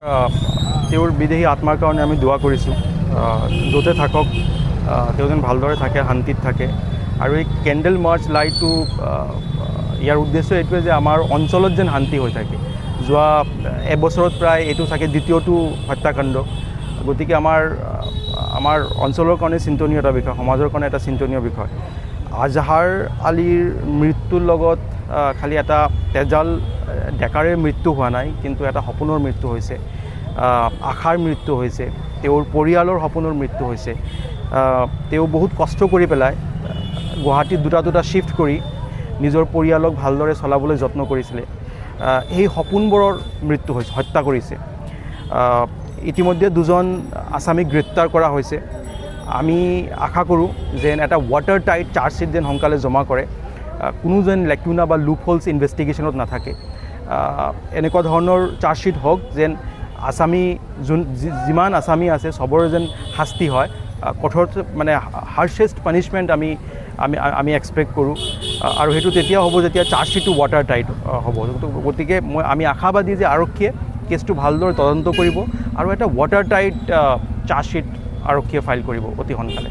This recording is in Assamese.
তেওঁৰ বিদেহী আত্মাৰ কাৰণে আমি দোৱা কৰিছোঁ, য'তে থাকক তেওঁ যেন ভালদৰে থাকে, শান্তিত থাকে। আৰু এই কেণ্ডেল মাৰ্চ লাইটটো ইয়াৰ উদ্দেশ্য এইটোৱে যে আমাৰ অঞ্চলত যেন শান্তি হৈ থাকে। যোৱা এবছৰত প্ৰায় এইটো চাগে দ্বিতীয়টো হত্যাকাণ্ড। গতিকে আমাৰ অঞ্চলৰ কাৰণে চিন্তনীয় এটা বিষয়, সমাজৰ কাৰণে এটা চিন্তনীয় বিষয়। আজহাৰ আলীৰ মৃত্যুৰ লগত খালি এটা তেজাল ডেকাৰে মৃত্যু হোৱা নাই, কিন্তু এটা সপোনৰ মৃত্যু হৈছে, আশাৰ মৃত্যু হৈছে, তেওঁৰ পৰিয়ালৰ সপোনৰ মৃত্যু হৈছে। তেওঁ বহুত কষ্ট কৰি পেলাই গুৱাহাটীত দুটা শ্বিফ্ট কৰি নিজৰ পৰিয়ালক ভালদৰে চলাবলৈ যত্ন কৰিছিলে। সেই সপোনবোৰৰ মৃত্যু হৈছে, হত্যা কৰিছে। ইতিমধ্যে দুজন আসামীক গ্ৰেপ্তাৰ কৰা হৈছে। আমি আশা কৰোঁ যেন এটা ৱাটাৰ টাইট চাৰ্জশ্বিট যেন সোনকালে জমা কৰে, কোনো যেন লেকুনা বা লুপ হোলছ ইনভেষ্টিগেশ্যনত নাথাকে। এনেকুৱা ধৰণৰ চাৰ্জশ্বিট হওক যেন আসামী যিমান আসামী আছে চবৰে যেন শাস্তি হয়, কঠোৰ মানে হাৰ্শেষ্ট পানিছমেণ্ট আমি এক্সপেক্ট কৰোঁ। আৰু সেইটো তেতিয়া হ'ব যেতিয়া চাৰ্জশ্বিটটো ৱাটাৰ টাইট হ'ব। গতিকে আমি আশাবাদী যে আৰক্ষীয়ে কেছটো ভালদৰে তদন্ত কৰিব আৰু এটা ৱাটাৰ টাইট চাৰ্জশ্বিট আৰক্ষীয়ে ফাইল কৰিব অতি সোনকালে।